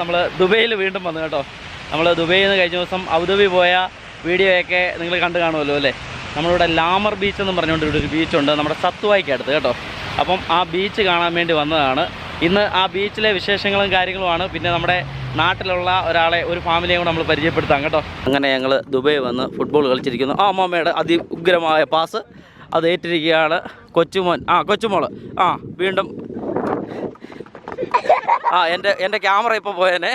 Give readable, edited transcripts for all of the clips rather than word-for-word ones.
നമ്മൾ ദുബൈയിൽ വീണ്ടും വന്നു കേട്ടോ. നമ്മൾ ദുബൈയിൽ നിന്ന് കഴിഞ്ഞ ദിവസം അബുദാബി പോയ വീഡിയോയൊക്കെ നിങ്ങൾ കണ്ടു കാണുമല്ലോ അല്ലേ. നമ്മളിവിടെ ലാമർ ബീച്ച് എന്ന് പറഞ്ഞുകൊണ്ട് ഇവിടെ ഒരു ബീച്ചുണ്ട് നമ്മുടെ സത്തുവായിക്ക് അടുത്ത് കേട്ടോ. അപ്പം ആ ബീച്ച് കാണാൻ വേണ്ടി വന്നതാണ്. ഇന്ന് ആ ബീച്ചിലെ വിശേഷങ്ങളും കാര്യങ്ങളുമാണ്. പിന്നെ നമ്മുടെ നാട്ടിലുള്ള ഒരാളെ, ഒരു ഫാമിലിയെ കൂടെ നമ്മൾ പരിചയപ്പെടുത്താം കേട്ടോ. അങ്ങനെ ഞങ്ങൾ ദുബൈ വന്ന് ഫുട്ബോൾ കളിച്ചിരിക്കുന്നു. ആ അമ്മമ്മയുടെ അതിഉഗ്രമായ പാസ് അത് ഏറ്റിരിക്കുകയാണ് കൊച്ചുമോൻ. കൊച്ചുമോള് വീണ്ടും എൻ്റെ ക്യാമറ ഇപ്പോൾ പോയേനെ.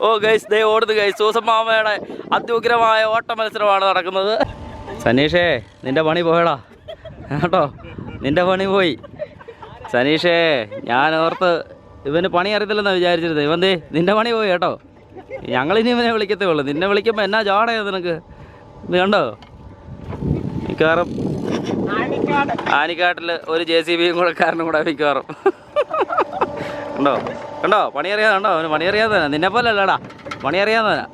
ഓ ഗൈസ്, ദേ ഓടുന്നു ഗൈസ്. സൂസമ്മാമയുടെ അത്യുഗ്രമായ ഓട്ട മത്സരമാണ് നടക്കുന്നത്. സനീഷേ, നിൻ്റെ പണി പോയടാ കേട്ടോ. നിൻ്റെ പണി പോയി സനീഷേ. ഞാൻ ഓർത്ത് ഇവന് പണി അറിയത്തില്ലെന്നാണ് വിചാരിച്ചിരുന്നത്. ഇവൻ ദേ നിൻ്റെ പണി പോയി കേട്ടോ. ഞങ്ങളിനി ഇവനെ വിളിക്കത്തേ ഉള്ളൂ. നിന്നെ വിളിക്കുമ്പോൾ എന്നാ ജാടയോ നിനക്ക്. ഇത് കണ്ടോ, മിക്കവാറും ആനിക്കാട്ടിൽ ഒരു JCB കൂടെക്കാരനും കൂടെ മിക്കവാറും ഉണ്ടോ. കണ്ടോ, പണി അറിയാതുണ്ടോ. അവന് പണി അറിയാത്തവനാ. നിന്നെപ്പോലെ അല്ലടാ, പണി അറിയാത്തവനാ.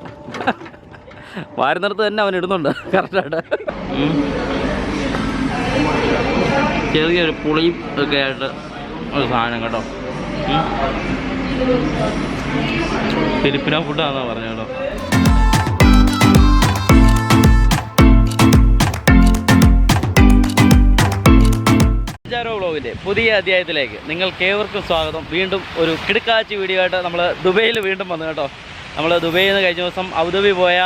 വാരുന്നിടത്ത് തന്നെ അവൻ ഇടുന്നുണ്ട് കറക്റ്റായിട്ട്. ചെറിയൊരു പുളിയും ഒക്കെ ആയിട്ട് ഒരു സാധനം കേട്ടോ. ഫിലിപ്പിനോ ഫുഡാണെന്നാ പറഞ്ഞു കേട്ടോ. വ്ളോഗിൻ്റെ പുതിയ അധ്യായത്തിലേക്ക് നിങ്ങൾക്കേവർക്കും സ്വാഗതം. വീണ്ടും ഒരു കിടുക്കാച്ചി വീഡിയോ ആയിട്ട് നമ്മൾ ദുബൈയിൽ വീണ്ടും വന്നു കേട്ടോ. നമ്മൾ ദുബൈയിൽ നിന്ന് കഴിഞ്ഞ ദിവസം അബുദാബി പോയ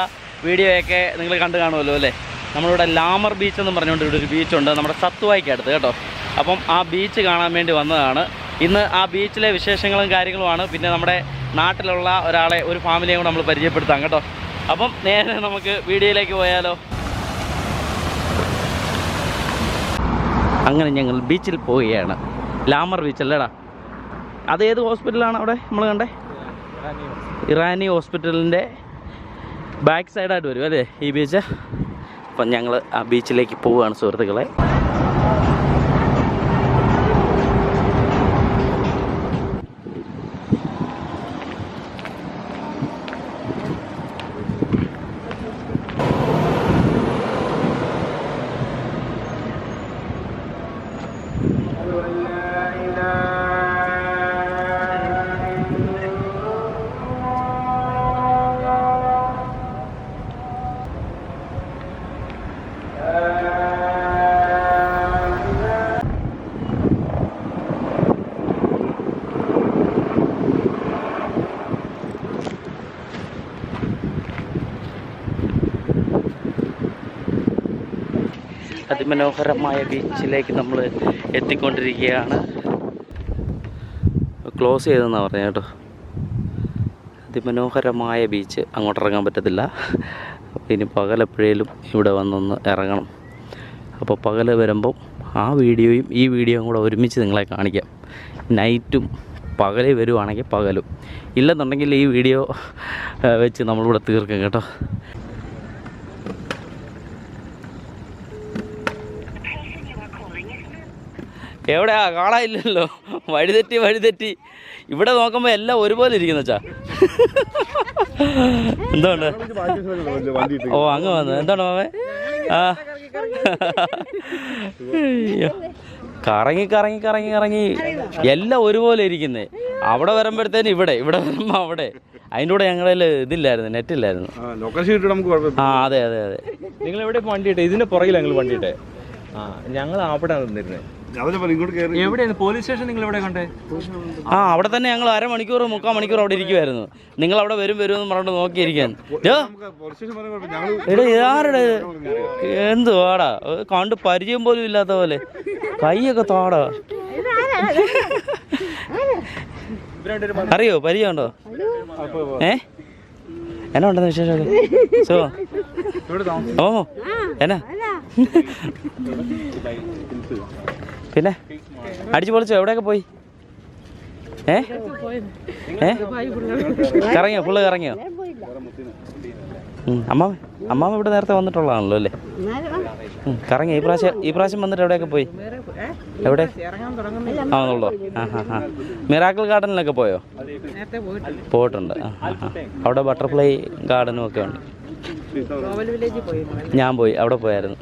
വീഡിയോയൊക്കെ നിങ്ങൾ കണ്ടു കാണുമല്ലോ അല്ലേ. നമ്മളിവിടെ ലാമർ ബീച്ച് എന്ന് പറഞ്ഞുകൊണ്ട് ഇവിടെ ഒരു ബീച്ചുണ്ട് നമ്മുടെ സത്തുവായിക്ക് അടുത്ത് കേട്ടോ. അപ്പം ആ ബീച്ച് കാണാൻ വേണ്ടി വന്നതാണ്. ഇന്ന് ആ ബീച്ചിലെ വിശേഷങ്ങളും കാര്യങ്ങളുമാണ്. പിന്നെ നമ്മുടെ നാട്ടിലുള്ള ഒരാളെ, ഒരു ഫാമിലിയെ കൂടെ നമ്മൾ പരിചയപ്പെടുത്താം കേട്ടോ. അപ്പം നേരെ നമുക്ക് വീഡിയോയിലേക്ക് പോയാലോ. അങ്ങനെ ഞങ്ങൾ ബീച്ചിൽ പോവുകയാണ്. ലാമർ ബീച്ച് അല്ലേടാ. അതേത് ഹോസ്പിറ്റലാണ് അവിടെ നമ്മൾ കണ്ടേ? ഇറാനി ഹോസ്പിറ്റലിൻ്റെ ബാക്ക് സൈഡായിട്ട് വരും അല്ലേ ഈ ബീച്ച്. അപ്പം ഞങ്ങൾ ആ ബീച്ചിലേക്ക് പോവുകയാണ് സുഹൃത്തുക്കളെ. അതിമനോഹരമായ ബീച്ചിലേക്ക് നമ്മൾ എത്തിക്കൊണ്ടിരിക്കുകയാണ്. ക്ലോസ് ചെയ്തെന്നാണ് പറഞ്ഞത് കേട്ടോ. അതിമനോഹരമായ ബീച്ച്, അങ്ങോട്ട് ഇറങ്ങാൻ പറ്റത്തില്ല. ഇനി പകലെപ്പോഴേലും ഇവിടെ വന്നൊന്ന് ഇറങ്ങണം. അപ്പോൾ പകൽ വരുമ്പം ആ വീഡിയോയും ഈ വീഡിയോയും കൂടെ ഒരുമിച്ച് നിങ്ങളെ കാണിക്കാം. നൈറ്റും പകലേ വരുവാണെങ്കിൽ പകലും, ഇല്ലെന്നുണ്ടെങ്കിൽ ഈ വീഡിയോ വെച്ച് നമ്മളിവിടെ തീർക്കും കേട്ടോ. എവിടെയാ കാണാനില്ലല്ലോ. വഴിതെറ്റി. ഇവിടെ നോക്കുമ്പോൾ എല്ലാം ഒരുപോലെ ഇരിക്കുന്നു വെച്ചാ. എന്തുകൊണ്ട് അങ്ങ് വന്നു. എന്താണ് മാമേ? കറങ്ങി എല്ലാം ഒരുപോലെ ഇരിക്കുന്നേ. അവിടെ വരുമ്പോഴത്തേന് ഇവിടെ വരുമ്പോൾ അവിടെ. അതിൻ്റെ കൂടെ ഞങ്ങളുടെ ഇതില്ലായിരുന്നു, നെറ്റില്ലായിരുന്നു. അതെ. നിങ്ങൾ എവിടെ വണ്ടിയിട്ടെ? ഇതിന്റെ പുറകിൽ ഞങ്ങൾ വണ്ടിയിട്ടെ. ഞങ്ങൾ അവിടെ നിന്നിരുന്നേ. എവിടെയാണ് പോലീസ് സ്റ്റേഷൻ? നിങ്ങൾ എവിടെ കണ്ടേ? അവിടെ തന്നെ ഞങ്ങൾ അരമണിക്കൂർ 3/4 മണിക്കൂർ അവിടെ ഇരിക്കുമായിരുന്നു. നിങ്ങൾ അവിടെ വരും എന്ന് പറഞ്ഞിട്ട് നോക്കിയിരിക്കാൻ. ആരുടെ എന്തുവാടാ, കണ്ട് പരിചയം പോലും ഇല്ലാത്ത പോലെ കൈയൊക്കെ താടാ. അറിയോ, പരിചയമുണ്ടോ? എന്നാ ഉണ്ടെന്ന് വിശേഷമൊക്കെ? എന്നാ പിന്നെ അടിച്ചു പൊളിച്ചോ? എവിടെയൊക്കെ പോയി? ഫുള്ള് കറങ്ങിയോ? അമ്മാമ ഇവിടെ നേരത്തെ വന്നിട്ടുള്ളതാണല്ലോ അല്ലേ? കറങ്ങി. ഈ പ്രാവശ്യം വന്നിട്ട് എവിടെയൊക്കെ പോയി? എവിടെ ആണല്ലോ? മിറാക്കിൾ ഗാർഡനിലൊക്കെ പോയോ? പോയിട്ടുണ്ട്. അവിടെ ബട്ടർഫ്ലൈ ഗാർഡനും ഒക്കെ ഉണ്ട്. ഞാൻ പോയി, അവിടെ പോയായിരുന്നു.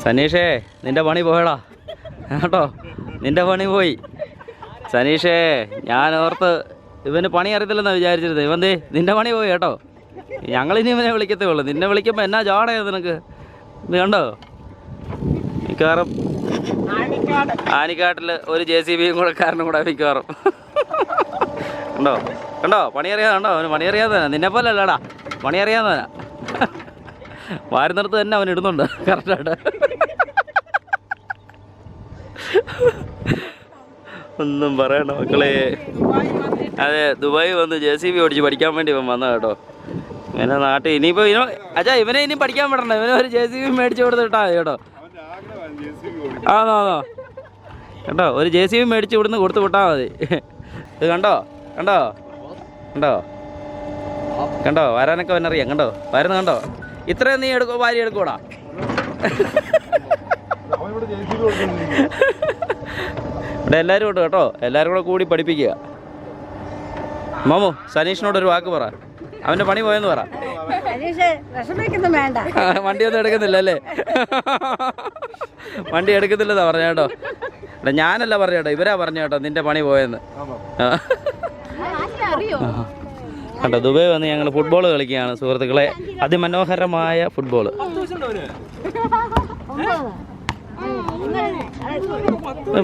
സനീഷേ, നിൻ്റെ പണി പോയടാ കേട്ടോ. നിൻ്റെ പണി പോയി സനീഷേ, ഞാൻ ഓർത്ത് ഇവന് പണി അറിയത്തില്ലെന്നാണ് വിചാരിച്ചിരുന്നത്. ഇവൻ ദേ നിന്റെ പണി പോയി കേട്ടോ. ഞങ്ങളിനി ഇവനെ വിളിക്കത്തേ ഉള്ളൂ. നിന്നെ വിളിക്കുമ്പോൾ എന്നാ ജാടയാ നിനക്ക്. ഇത് കണ്ടോ, മിക്കവാറും ആനിക്കാട്ടിൽ ഒരു JCB കൂടെ കാരനും കൂടെ മിക്കവാറും. കണ്ടോ കണ്ടോ, പണി അറിയാതെ കണ്ടോ, അവന് പണി അറിയാത്തവനാ. നിന്നെ പോലെ അല്ലടാ, പണി അറിയാവുന്നവനാ. വാരുന്നിടത്ത് തന്നെ അവൻ ഇടുന്നുണ്ട് കറക്റ്റായിട്ട്. ഒന്നും പറയണ്ട മക്കളെ. അതെ, ദുബായി വന്ന് JCB ഓടിച്ച് പഠിക്കാൻ വേണ്ടി ഇവൻ വന്ന കേട്ടോ. ഇവനെ നാട്ടിൽ ഇനിയിപ്പോൾ ഇവനെ ഇനിയും പഠിക്കാൻ വിടണ്ട. ഇവനെ ഒരു JCB മേടിച്ച് കൊടുത്തിട്ടാ മതി കേട്ടോ. ആണോ കേട്ടോ, ഒരു JCB മേടിച്ച് ഇവിടുന്ന് കൊടുത്ത് വിട്ടാൽ മതി. ഇത് കണ്ടോ കണ്ടോ കണ്ടോ കണ്ടോ, വരാനൊക്കെ അവനറിയാം. കണ്ടോ വരുന്ന കണ്ടോ. ഇത്രയും നീ വാരി എടുക്കൂടാ. ഇവിടെ എല്ലാവരും ഉണ്ട് കേട്ടോ. എല്ലാവരും കൂടെ കൂടി പഠിപ്പിക്കുക. മാമു, സനീഷിനോടൊരു വാക്ക് പറ. അവൻ്റെ പണി പോയെന്ന് പറ. വണ്ടിയൊന്നും എടുക്കുന്നില്ല അല്ലേ? വണ്ടി എടുക്കുന്നില്ലെന്നാ പറഞ്ഞ കേട്ടോ. ഇവിടെ ഞാനല്ല പറഞ്ഞ കേട്ടോ, ഇവരാ പറഞ്ഞ കേട്ടോ നിന്റെ പണി പോയെന്ന്. കണ്ടോ, ദുബായ് വന്ന് ഞങ്ങൾ ഫുട്ബോൾ കളിക്കുകയാണ് സുഹൃത്തുക്കളെ. അതിമനോഹരമായ ഫുട്ബോൾ.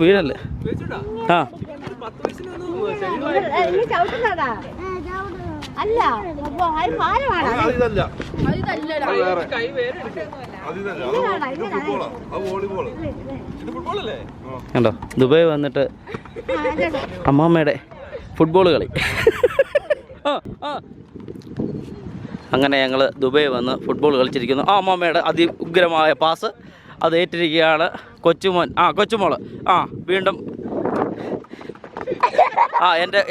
വീടല്ലേ? ആ കണ്ടോ, ദുബായ് വന്നിട്ട് അമ്മാമ്മയുടെ ഫുട്ബോൾ കളി. അങ്ങനെ ഞങ്ങൾ ദുബായ് വന്ന് ഫുട്ബോൾ കളിച്ചിരിക്കുന്നു. ആ അമ്മാമ്മയുടെ അതിഉഗ്രമായ പാസ് അത് ഏറ്റിരിക്കുകയാണ് കൊച്ചുമോൻ. കൊച്ചുമോള് വീണ്ടും.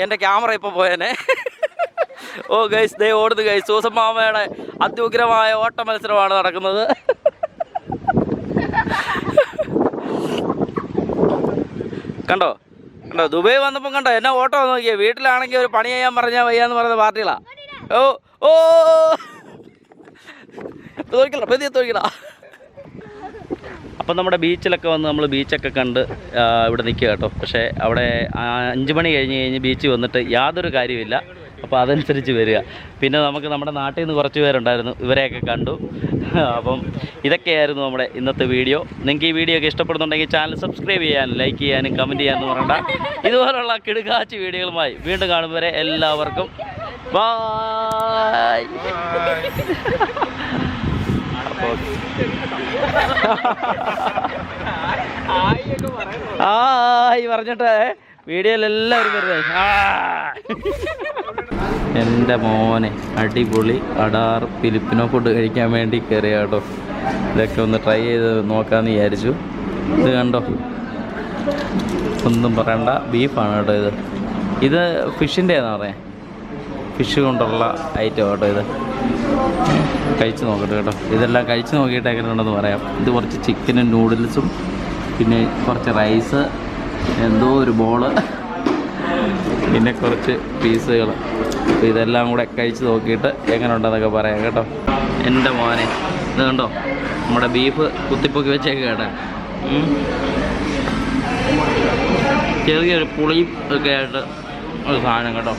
എൻ്റെ ക്യാമറ ഇപ്പോൾ പോയേനെ. ഓ ഗൈസ്, ദേ ഓടുന്നു ഗൈസ്. സൂസമ്മാമ്മയുടെ അത്യുഗ്രമായ ഓട്ട മത്സരമാണ് നടക്കുന്നത്. കണ്ടോ കണ്ടോ, ദുബായ് വന്നപ്പം കണ്ടോ എന്നാ ഓട്ടോ നോക്കിയേ. വീട്ടിലാണെങ്കിൽ ഒരു പണി ചെയ്യാൻ പറഞ്ഞാൽ വയ്യാന്ന് പറയുന്ന പാർട്ടികളാ. ഓ തോന്നിക്കടാ. അപ്പം നമ്മുടെ ബീച്ചിലൊക്കെ വന്ന് നമ്മൾ ബീച്ചൊക്കെ കണ്ട് ഇവിടെ നിൽക്കുക കേട്ടോ. പക്ഷേ അവിടെ 5 മണി കഴിഞ്ഞ് ബീച്ചിൽ വന്നിട്ട് യാതൊരു കാര്യമില്ല. അപ്പോൾ അതനുസരിച്ച് വരിക. പിന്നെ നമുക്ക് നമ്മുടെ നാട്ടിൽ നിന്ന് കുറച്ച് പേരുണ്ടായിരുന്നു, ഇവരെയൊക്കെ കണ്ടു. അപ്പം ഇതൊക്കെയായിരുന്നു നമ്മുടെ ഇന്നത്തെ വീഡിയോ. നിങ്ങൾക്ക് ഈ വീഡിയോ ഒക്കെ ഇഷ്ടപ്പെടുന്നുണ്ടെങ്കിൽ ചാനൽ സബ്സ്ക്രൈബ് ചെയ്യാനും ലൈക്ക് ചെയ്യാനും കമൻറ്റ് ചെയ്യാനും പറയണ്ട. ഇതുപോലുള്ള കിടുകാച്ചി വീഡിയോകളുമായി വീണ്ടും കാണും വരെ എല്ലാവർക്കും ബൈ. പറഞ്ഞിട്ട് വീഡിയോയിലെല്ലാവരും വരുന്നത്. എൻ്റെ മോനെ അടിപൊളി അടാർ ഫിലിപ്പിനോ ഫുഡ് കഴിക്കാൻ വേണ്ടി കയറിയ കേട്ടോ. ഇതൊക്കെ ഒന്ന് ട്രൈ ചെയ്ത് നോക്കാമെന്ന് വിചാരിച്ചു. ഇത് കണ്ടോ, ഒന്നും പറയണ്ട, ബീഫാണ് കേട്ടോ. ഇത് ഫിഷിൻ്റെ ആണെന്ന് പറയാം. ഫിഷ് കൊണ്ടുള്ള ഐറ്റം കേട്ടോ. ഇത് കഴിച്ച് നോക്കട്ടെ കേട്ടോ. ഇതെല്ലാം കഴിച്ച് നോക്കിയിട്ട് എങ്ങനെ ഉണ്ടെന്ന് പറയാം. ഇത് കുറച്ച് ചിക്കനും നൂഡിൽസും പിന്നെ കുറച്ച് റൈസ്, എന്തോ ഒരു ബോള്, പിന്നെ കുറച്ച് പീസുകൾ. അപ്പോൾ ഇതെല്ലാം കൂടെ കഴിച്ച് നോക്കിയിട്ട് എങ്ങനെ ഉണ്ടെന്നൊക്കെ പറയാം കേട്ടോ. എൻ്റെ മോനെ ഇത് കണ്ടോ, നമ്മുടെ ബീഫ് കുത്തിപ്പൊക്കി വെച്ചേക്ക് കേട്ടോ. ചെറിയൊരു പുളിയും ഒക്കെ ആയിട്ട് ഒരു സാധനം കേട്ടോ.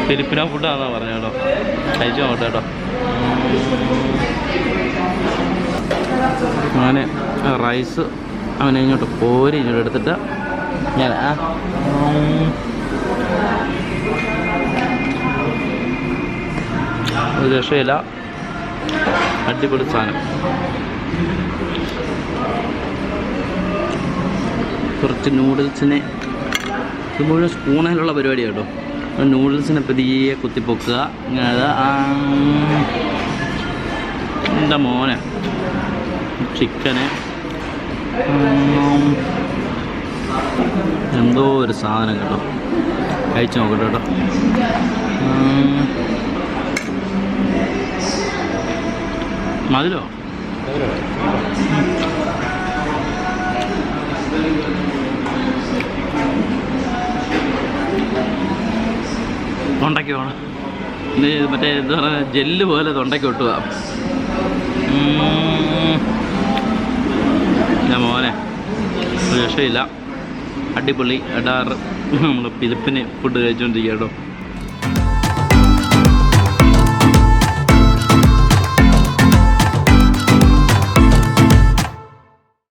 ഫിലിപ്പിനോ ഫുഡാണെന്നാണ് പറഞ്ഞത് കേട്ടോ. കഴിച്ചു നോക്കട്ടെ കേട്ടോ. അങ്ങനെ റൈസ് അവനെ ഇങ്ങോട്ട് കോരി ഇങ്ങോട്ട് എടുത്തിട്ട് ഞാൻ ഒരു രക്ഷയില്ല, അടിപൊളി സാധനം. കുറച്ച് നൂഡിൽസിനെ, ഇത് മുഴുവൻ സ്പൂണിലുള്ള പരിപാടി കേട്ടോ. നൂഡിൽസിനെ പതിയെ കുത്തിപ്പൊക്കുക. ഇങ്ങനെ എൻ്റെ മോനെ ചിക്കന് എന്തോ ഒരു സാധനം കേട്ടോ. കഴിച്ച് നോക്കട്ടെ കേട്ടോ. മതിലോ തൊണ്ടയ്ക്ക് വേണം. ഇത് മറ്റേ എന്താ പറയുക, ജെല്ല് പോലെ തൊണ്ടയ്ക്ക് ഒട്ടുക. മോനെ ഒരു രക്ഷയില്ല. അടിപൊളി. അടാറ് നമ്മൾ പിരിപ്പിന് ഫുഡ് കഴിച്ചുകൊണ്ടിരിക്കുക കേട്ടോ.